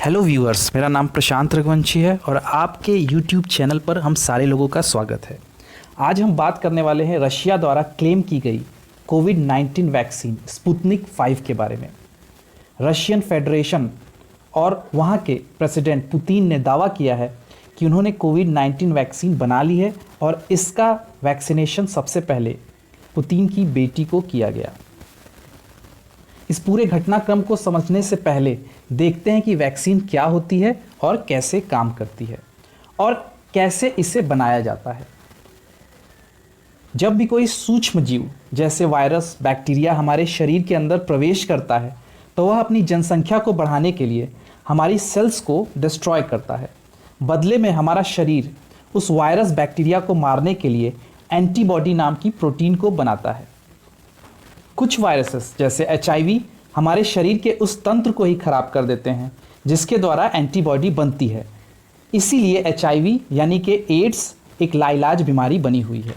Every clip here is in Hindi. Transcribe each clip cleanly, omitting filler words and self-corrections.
हेलो व्यूअर्स, मेरा नाम प्रशांत रघुवंशी है और आपके यूट्यूब चैनल पर हम सारे लोगों का स्वागत है। आज हम बात करने वाले हैं रशिया द्वारा क्लेम की गई कोविड-19 वैक्सीन स्पुतनिक 5 के बारे में। रशियन फेडरेशन और वहां के प्रेसिडेंट पुतिन ने दावा किया है कि उन्होंने कोविड-19 वैक्सीन बना ली है और इसका वैक्सीनेशन सबसे पहले पुतिन की बेटी को किया गया। इस पूरे घटनाक्रम को समझने से पहले देखते हैं कि वैक्सीन क्या होती है और कैसे काम करती है और कैसे इसे बनाया जाता है। जब भी कोई सूक्ष्म जीव जैसे वायरस, बैक्टीरिया हमारे शरीर के अंदर प्रवेश करता है तो वह अपनी जनसंख्या को बढ़ाने के लिए हमारी सेल्स को डिस्ट्रॉय करता है। बदले में हमारा शरीर उस वायरस, बैक्टीरिया को मारने के लिए एंटीबॉडी नाम की प्रोटीन को बनाता है। कुछ वायरसेस जैसे HIV हमारे शरीर के उस तंत्र को ही खराब कर देते हैं जिसके द्वारा एंटीबॉडी बनती है। इसीलिए HIV यानी कि एड्स एक लाइलाज बीमारी बनी हुई है।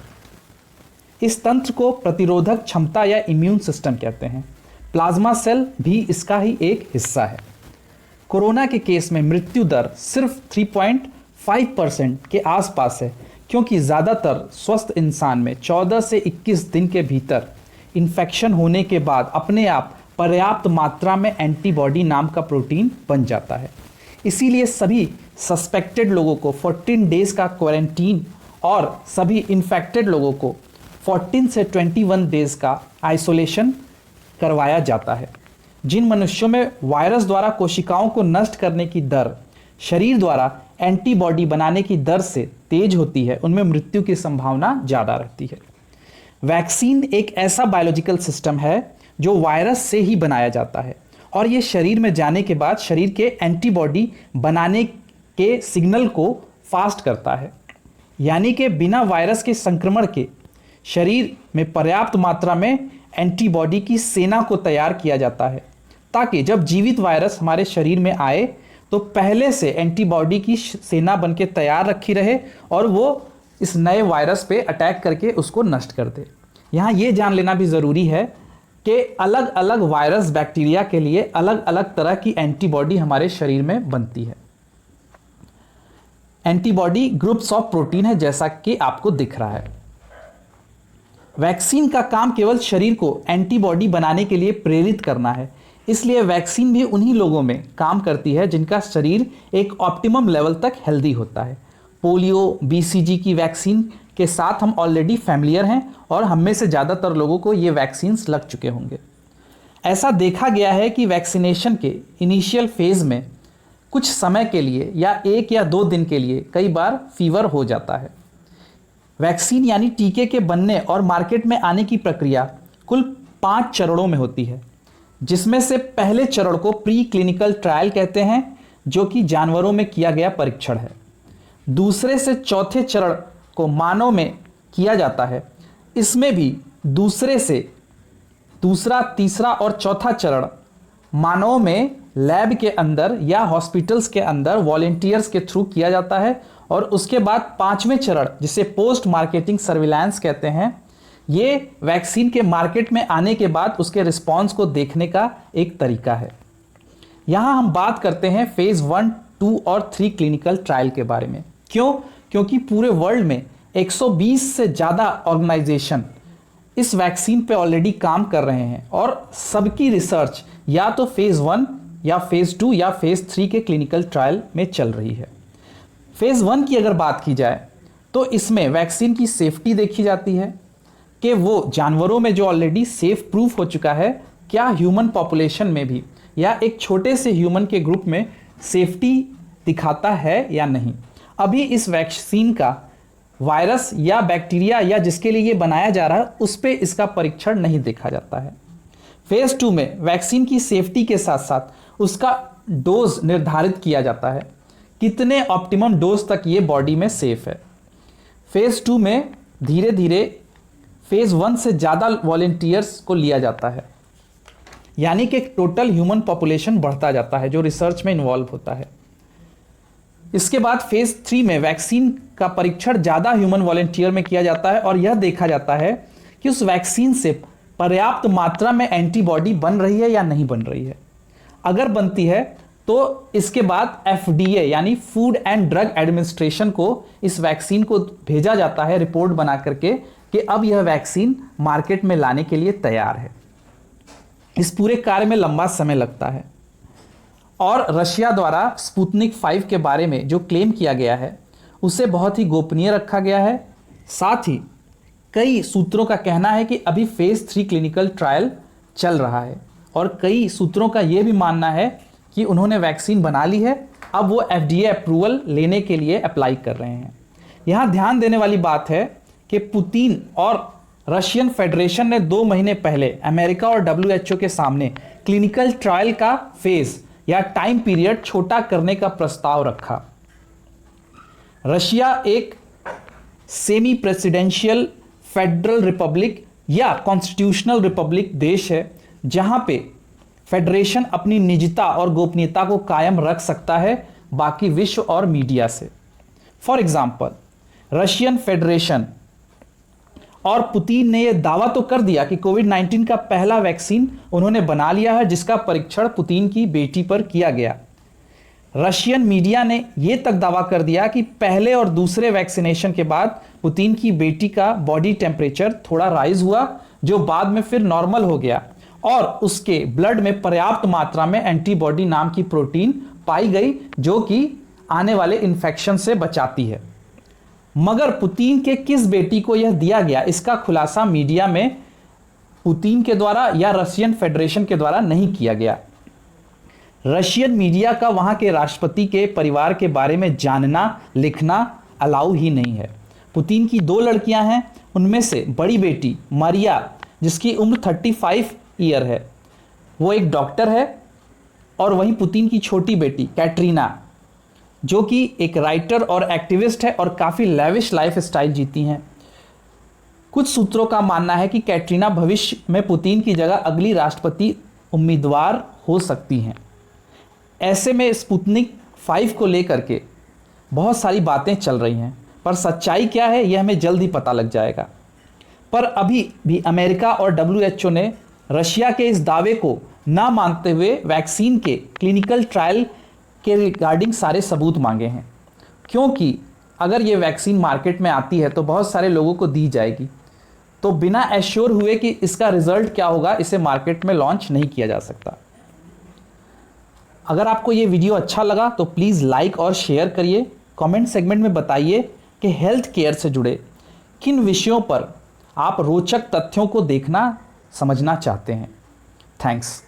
इस तंत्र को प्रतिरोधक क्षमता या इम्यून सिस्टम कहते हैं। प्लाज्मा सेल भी इसका ही एक हिस्सा है। कोरोना के केस में मृत्यु दर सिर्फ 3.5% के आसपास है, क्योंकि ज़्यादातर स्वस्थ इंसान में 14 से 21 दिन के भीतर इन्फेक्शन होने के बाद अपने आप पर्याप्त मात्रा में एंटीबॉडी नाम का प्रोटीन बन जाता है। इसीलिए सभी सस्पेक्टेड लोगों को 14 डेज का क्वारंटीन और सभी इन्फेक्टेड लोगों को 14 से 21 डेज का आइसोलेशन करवाया जाता है। जिन मनुष्यों में वायरस द्वारा कोशिकाओं को नष्ट करने की दर शरीर द्वारा एंटीबॉडी बनाने की दर से तेज होती है, उनमें मृत्यु की संभावना ज़्यादा रहती है। वैक्सीन एक ऐसा बायोलॉजिकल सिस्टम है जो वायरस से ही बनाया जाता है और ये शरीर में जाने के बाद शरीर के एंटीबॉडी बनाने के सिग्नल को फास्ट करता है। यानी कि बिना वायरस के संक्रमण के शरीर में पर्याप्त मात्रा में एंटीबॉडी की सेना को तैयार किया जाता है, ताकि जब जीवित वायरस हमारे शरीर में आए तो पहले से एंटीबॉडी की सेना बन के तैयार रखी रहे और वो इस नए वायरस पे अटैक करके उसको नष्ट कर दे। यहाँ ये जान लेना भी ज़रूरी है कि अलग अलग वायरस, बैक्टीरिया के लिए अलग अलग तरह की एंटीबॉडी हमारे शरीर में बनती है। एंटीबॉडी ग्रुप्स ऑफ प्रोटीन है, जैसा कि आपको दिख रहा है। वैक्सीन का काम केवल शरीर को एंटीबॉडी बनाने के लिए प्रेरित करना है। इसलिए वैक्सीन भी उन्हीं लोगों में काम करती है जिनका शरीर एक ऑप्टिमम लेवल तक हेल्दी होता है। पोलियो, BCG की वैक्सीन के साथ हम ऑलरेडी फैमिलियर हैं और हम में से ज़्यादातर लोगों को ये वैक्सीन्स लग चुके होंगे। ऐसा देखा गया है कि वैक्सीनेशन के इनिशियल फेज़ में कुछ समय के लिए या 1 या 2 दिन के लिए कई बार फीवर हो जाता है। वैक्सीन यानी टीके के बनने और मार्केट में आने की प्रक्रिया कुल 5 चरणों में होती है, जिसमें से पहले चरण को प्री क्लिनिकल ट्रायल कहते हैं, जो कि जानवरों में किया गया परीक्षण है। दूसरे से चौथे चरण को मानव में किया जाता है। इसमें भी दूसरा, तीसरा और चौथा चरण मानव में लैब के अंदर या हॉस्पिटल्स के अंदर वॉलेंटियर्स के थ्रू किया जाता है और उसके बाद 5वें चरण, जिसे पोस्ट मार्केटिंग सर्विलांस कहते हैं, ये वैक्सीन के मार्केट में आने के बाद उसके रिस्पॉन्स को देखने का एक तरीका है। यहाँ हम बात करते हैं फेज़ 1, 2 और 3 क्लिनिकल ट्रायल के बारे में। क्यों? क्योंकि पूरे वर्ल्ड में 120 से ज़्यादा ऑर्गेनाइजेशन इस वैक्सीन पे ऑलरेडी काम कर रहे हैं और सबकी रिसर्च या तो फेज़ 1 या फेज़ 2 या फेज़ 3 के क्लिनिकल ट्रायल में चल रही है। फेज़ 1 की अगर बात की जाए तो इसमें वैक्सीन की सेफ्टी देखी जाती है कि वो जानवरों में जो ऑलरेडी सेफ प्रूफ हो चुका है, क्या ह्यूमन पॉपुलेशन में भी या एक छोटे से ह्यूमन के ग्रुप में सेफ्टी दिखाता है या नहीं। अभी इस वैक्सीन का वायरस या बैक्टीरिया या जिसके लिए ये बनाया जा रहा है उस पर इसका परीक्षण नहीं देखा जाता है। फेज़ 2 में वैक्सीन की सेफ्टी के साथ साथ उसका डोज निर्धारित किया जाता है, कितने ऑप्टिमम डोज तक ये बॉडी में सेफ है। फेज़ 2 में धीरे धीरे फेज़ 1 से ज़्यादा वॉलेंटियर्स को लिया जाता है, यानी कि टोटल ह्यूमन पॉपुलेशन बढ़ता जाता है जो रिसर्च में इन्वॉल्व होता है। इसके बाद फेज़ 3 में वैक्सीन का परीक्षण ज़्यादा ह्यूमन वॉलेंटियर में किया जाता है और यह देखा जाता है कि उस वैक्सीन से पर्याप्त मात्रा में एंटीबॉडी बन रही है या नहीं बन रही है। अगर बनती है तो इसके बाद FDA यानी फूड एंड ड्रग एडमिनिस्ट्रेशन को इस वैक्सीन को भेजा जाता है रिपोर्ट बना करके कि अब यह वैक्सीन मार्केट में लाने के लिए तैयार है। इस पूरे कार्य में लंबा समय लगता है और रशिया द्वारा स्पुतनिक 5 के बारे में जो क्लेम किया गया है उसे बहुत ही गोपनीय रखा गया है। साथ ही कई सूत्रों का कहना है कि अभी फेज 3 क्लिनिकल ट्रायल चल रहा है और कई सूत्रों का यह भी मानना है कि उन्होंने वैक्सीन बना ली है, अब वो FDA अप्रूवल लेने के लिए अप्लाई कर रहे हैं। यहाँ ध्यान देने वाली बात है कि पुतिन और रशियन फेडरेशन ने 2 महीने पहले अमेरिका और WHO के सामने क्लिनिकल ट्रायल का फेज या टाइम पीरियड छोटा करने का प्रस्ताव रखा। रशिया एक सेमी प्रेसिडेंशियल फेडरल रिपब्लिक या कॉन्स्टिट्यूशनल रिपब्लिक देश है जहां पे फेडरेशन अपनी निजता और गोपनीयता को कायम रख सकता है बाकी विश्व और मीडिया से। फॉर एग्जाम्पल, रशियन फेडरेशन और पुतिन ने यह दावा तो कर दिया कि कोविड-19 का पहला वैक्सीन उन्होंने बना लिया है जिसका परीक्षण पुतिन की बेटी पर किया गया। रशियन मीडिया ने यह तक दावा कर दिया कि पहले और दूसरे वैक्सीनेशन के बाद पुतिन की बेटी का बॉडी टेम्परेचर थोड़ा राइज हुआ जो बाद में फिर नॉर्मल हो गया और उसके ब्लड में पर्याप्त मात्रा में एंटीबॉडी नाम की प्रोटीन पाई गई जो कि आने वाले इन्फेक्शन से बचाती है। मगर पुतिन के किस बेटी को यह दिया गया इसका खुलासा मीडिया में पुतिन के द्वारा या रशियन फेडरेशन के द्वारा नहीं किया गया। रशियन मीडिया का वहां के राष्ट्रपति के परिवार के बारे में जानना लिखना अलाउ ही नहीं है। पुतिन की 2 लड़कियां हैं, उनमें से बड़ी बेटी मारिया जिसकी उम्र 35 ईयर है, वो एक डॉक्टर है और वहीं पुतिन की छोटी बेटी कैटरीना जो कि एक राइटर और एक्टिविस्ट है और काफ़ी लेविश लाइफ स्टाइल जीती हैं। कुछ सूत्रों का मानना है कि कैटरीना भविष्य में पुतिन की जगह अगली राष्ट्रपति उम्मीदवार हो सकती हैं। ऐसे में स्पुतनिक 5 को लेकर के बहुत सारी बातें चल रही हैं, पर सच्चाई क्या है यह हमें जल्द ही पता लग जाएगा। पर अभी भी अमेरिका और WHO ने रशिया के इस दावे को ना मानते हुए वैक्सीन के क्लिनिकल ट्रायल के रिगार्डिंग सारे सबूत मांगे हैं, क्योंकि अगर ये वैक्सीन मार्केट में आती है तो बहुत सारे लोगों को दी जाएगी, तो बिना एश्योर हुए कि इसका रिजल्ट क्या होगा इसे मार्केट में लॉन्च नहीं किया जा सकता। अगर आपको ये वीडियो अच्छा लगा तो प्लीज़ लाइक और शेयर करिए। कमेंट सेगमेंट में बताइए कि हेल्थ केयर से जुड़े किन विषयों पर आप रोचक तथ्यों को देखना समझना चाहते हैं। थैंक्स।